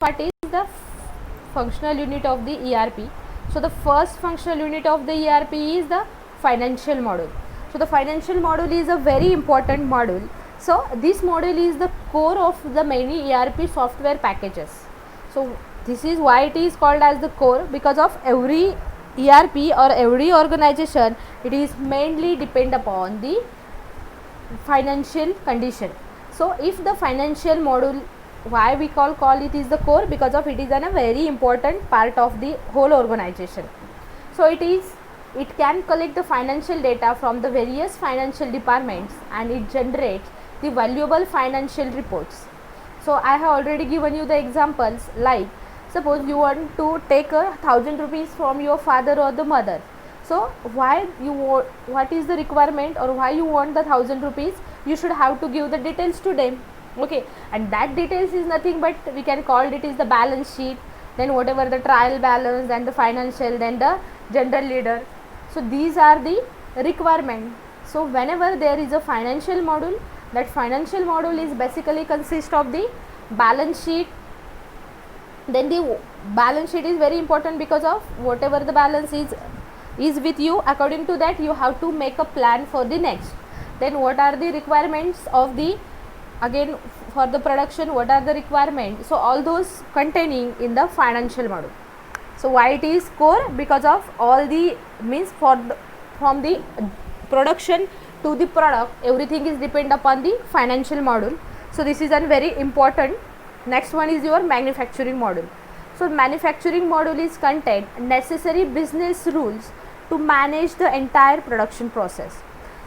what is the functional unit of the ERP? So the first functional unit of the ERP is the financial module. So the financial module is a very important module. So this module is the core of the many ERP software packages. So this is why it is called as the core, because of every ERP or every organization, it is mainly depend upon the financial condition. So if the financial module, why we call it is the core, because of it is a very important part of the whole organization. So it can collect the financial data from the various financial departments, and it generates the valuable financial reports. So I have already given you the examples, like suppose you want to take 1,000 rupees from your father or the mother. So what is the requirement, or why you want the 1,000 rupees, you should have to give the details to them. Okay, and that details is nothing but we can call it is the balance sheet, then whatever the trial balance, then the financial, then the general ledger. So these are the requirement. So whenever there is a financial module, that financial module is basically consist of the balance sheet. Then the balance sheet is very important, because of whatever the balance is with you, according to that you have to make a plan for the next. Then what are the requirements of the, again for the production, what are the requirements? So all those containing in the financial module. So why it is core? Because of all the means from the production to the product, everything is depend upon the financial module. So this is a very important. Next one is your manufacturing module. So manufacturing module is contain necessary business rules to manage the entire production process.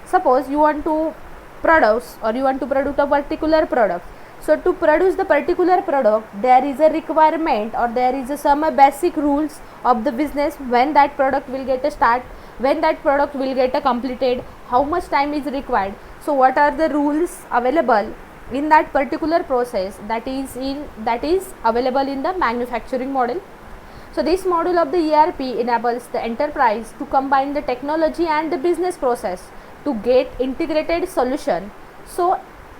Suppose you want to produce, or you want to produce a particular product. So to produce the particular product, there is a requirement, or there is some basic rules of the business, when that product will get a start, when that product will get a completed, how much time is required. So what are the rules available in that particular process, that is available in the manufacturing model. So this module of the ERP enables the enterprise to combine the technology and the business process to get integrated solution. So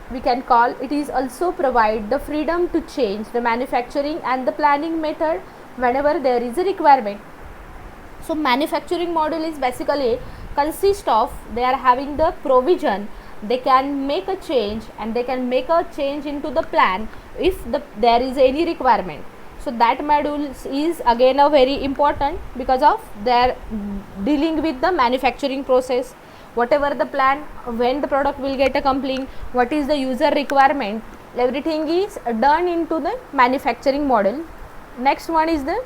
we can call it is also provide the freedom to change the manufacturing and the planning method whenever there is a requirement. So manufacturing module is basically consist of, they are having the provision, they can make a change, and they can make a change into the plan if there is any requirement. So that module is again a very important, because of they are dealing with the manufacturing process, whatever the plan, when the product will get a complete, what is the user requirement, everything is done into the manufacturing model. Next one is the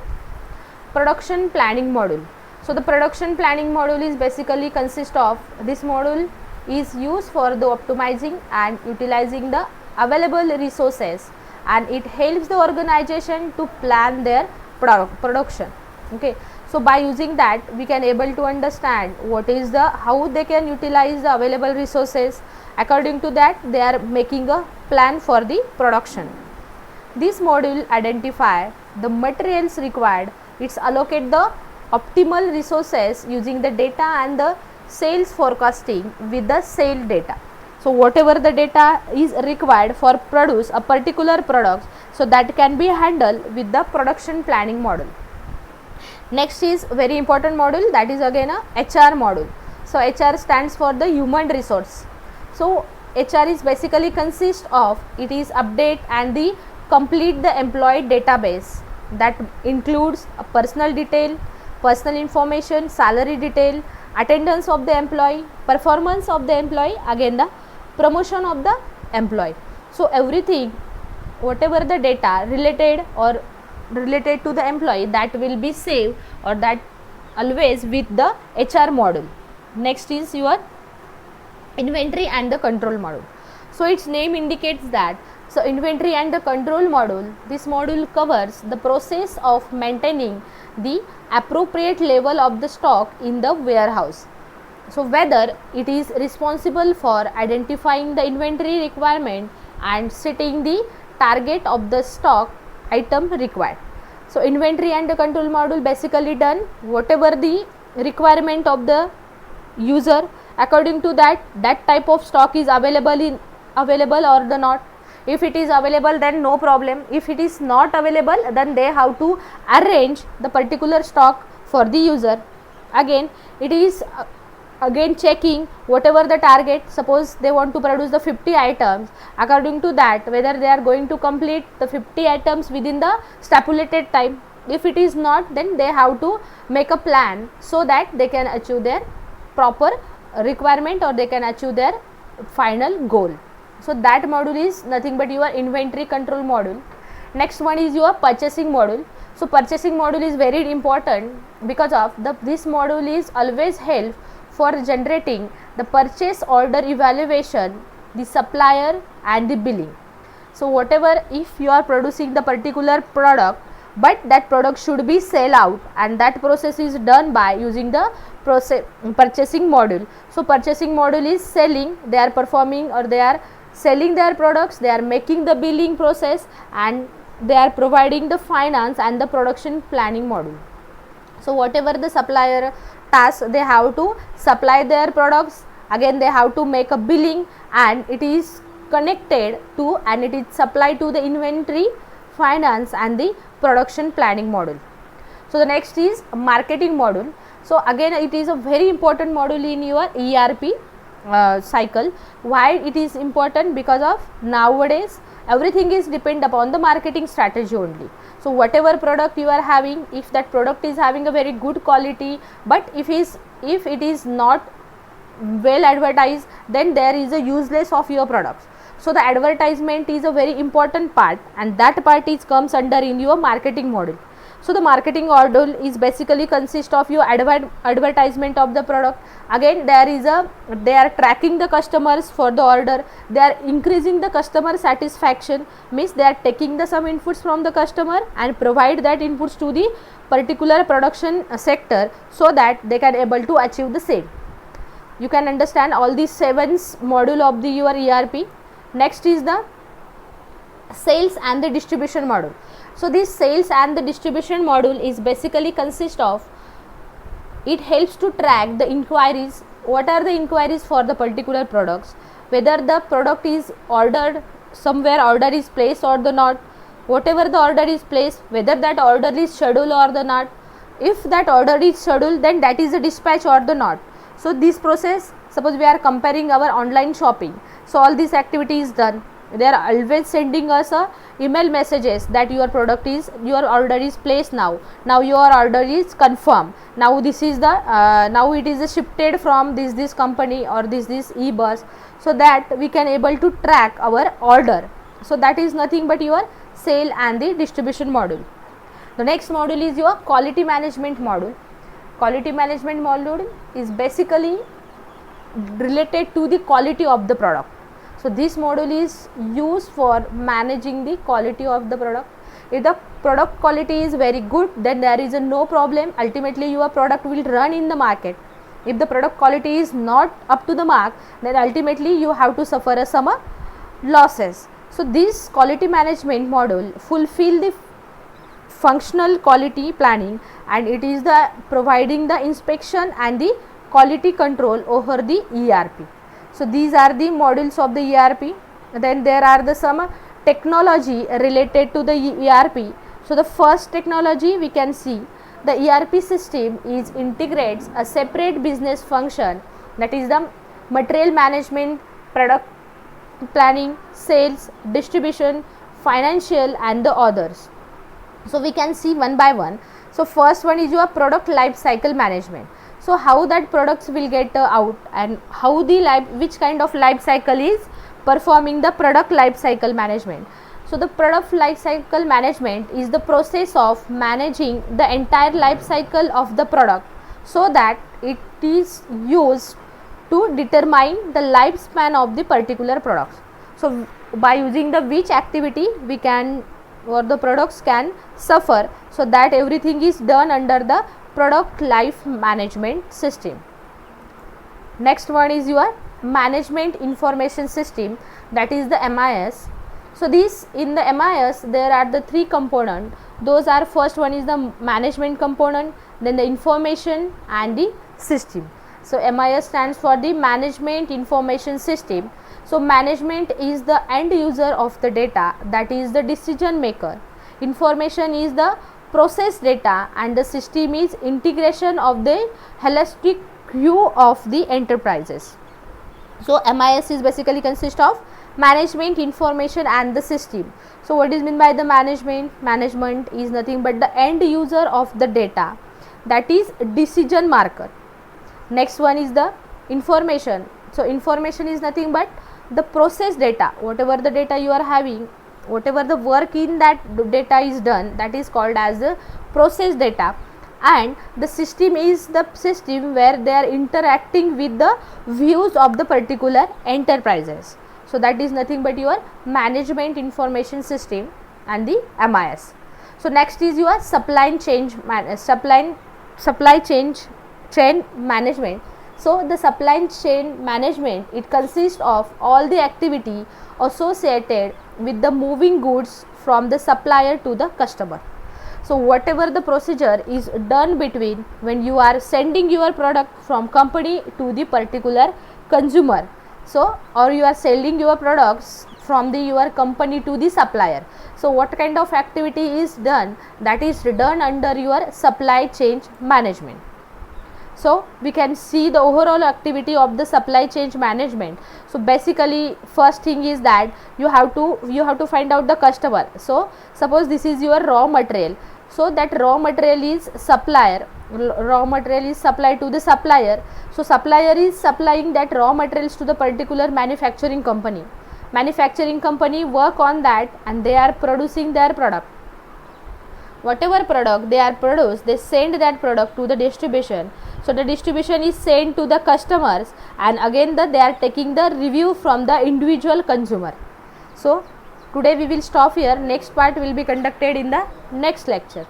production planning module. So the production planning module is basically consist of, this module is used for the optimizing and utilizing the available resources, and it helps the organization to plan their production. Okay, so by using that we can able to understand what is the, how they can utilize the available resources, according to that they are making a plan for the production. This module identify the materials required, it's allocate the optimal resources using the data and the sales forecasting with the sale data. So whatever the data is required for produce a particular product, so that can be handled with the production planning model. Next is very important module, that is again a HR module. So HR stands for the human resource. So HR is basically consist of, it is update and the complete the employee database, that includes a personal detail, personal information, salary detail, attendance of the employee, performance of the employee, again the promotion of the employee. So everything, whatever the data related to the employee, that will be saved, or that always with the HR module. Next is your inventory and the control module. So its name indicates that, so inventory and the control module, this module covers the process of maintaining the appropriate level of the stock in the warehouse. So whether it is responsible for identifying the inventory requirement and setting the target of the stock item required. So inventory and the control module basically done whatever the requirement of the user, according to that type of stock is available or the not. If it is available, then no problem. If it is not available, then they have to arrange the particular stock for the user. Again, it is again checking whatever the target. Suppose they want to produce the 50 items, according to that whether they are going to complete the 50 items within the stipulated time. If it is not, then they have to make a plan so that they can achieve their proper requirement or they can achieve their final goal. So that module is nothing but your inventory control module. Next one is your purchasing module. So purchasing module is very important because of this module is always help for generating the purchase order evaluation, the supplier and the billing. So whatever, if you are producing the particular product, but that product should be sell out, and that process is done by using the purchasing module. So purchasing module is selling, they are performing or they are selling their products, they are making the billing process, and they are providing the finance and the production planning module. So whatever the supplier task, they have to supply their products, again they have to make a billing, and it is connected to and it is supplied to the inventory, finance and the production planning module. So the next is marketing module. So again it is a very important module in your ERP cycle. Why it is important? Because of nowadays everything is depend upon the marketing strategy only. So whatever product you are having, if that product is having a very good quality, but if it is not well advertised, then there is a useless of your products. So the advertisement is a very important part, and that part is comes under in your marketing module. So the marketing module is basically consist of your advertisement of the product. Again they are tracking the customers for the order, they are increasing the customer satisfaction, means they are taking the some inputs from the customer and provide that inputs to the particular production sector so that they can able to achieve the same. You can understand all these 7 module of the your ERP. Next is the sales and the distribution module. So this sales and the distribution module is basically consist of, it helps to track the inquiries, what are the inquiries for the particular products, whether the product is ordered, somewhere order is placed or the not, whatever the order is placed, whether that order is scheduled or the not, if that order is scheduled, then that is a dispatch or the not. So this process, suppose we are comparing our online shopping, so all this activity is done, they are always sending us a email messages that your order is placed now your order is confirmed, now this is the now it is shifted from this company or this e-bus, so that we can able to track our order. So that is nothing but your sale and the distribution module. The next module is your quality management module. Quality management module is basically related to the quality of the product. So this module is used for managing the quality of the product. If the product quality is very good, then there is no problem, ultimately your product will run in the market. If the product quality is not up to the mark, then ultimately you have to suffer some losses. So this quality management module fulfill the functional quality planning, and it is the providing the inspection and the quality control over the ERP. So these are the modules of the ERP. Then there are the some technology related to the ERP. So the first technology we can see, the ERP system is integrates a separate business function, that is the material management, product planning, sales, distribution, financial and the others. So we can see one by one. So first one is your product life cycle management. So how that products will get out, and how the which kind of life cycle is performing the product life cycle management. So the product life cycle management is the process of managing the entire life cycle of the product, so that it is used to determine the lifespan of the particular products. So by using the which activity we can or the products can suffer, so that everything is done under the product life management system. Next one is your management information system, that is the MIS. So this in the MIS there are the 3 components. Those are, first one is the management component, then the information and the system. So MIS stands for the management information system. So management is the end user of the data, that is the decision maker. Information is the process data, and the system is integration of the holistic view of the enterprises. So MIS is basically consist of management, information and the system. So what is meant by the management? Management is nothing but the end user of the data, that is decision marker. Next one is the information. So information is nothing but the process data, whatever the data you are having, whatever the work in that data is done, that is called as the process data. And the system is the system where they are interacting with the views of the particular enterprises. So that is nothing but your management information system and the MIS. So next is your supply chain management. So the supply chain management, it consists of all the activity associated with the moving goods from the supplier to the customer. So whatever the procedure is done between when you are sending your product from company to the particular consumer, so or you are selling your products from the your company to the supplier. So what kind of activity is done? That is done under your supply chain management. So we can see the overall activity of the supply chain management. So basically first thing is that you have to find out the customer. So suppose this is your raw material, so that raw material is supplied to the supplier. So supplier is supplying that raw materials to the particular manufacturing company. Manufacturing company work on that and they are producing their product. Whatever product they are produced, they send that product to the distribution. So the distribution is sent to the customers, and again they are taking the review from the individual consumer. So today we will stop here. Next part will be conducted in the next lecture.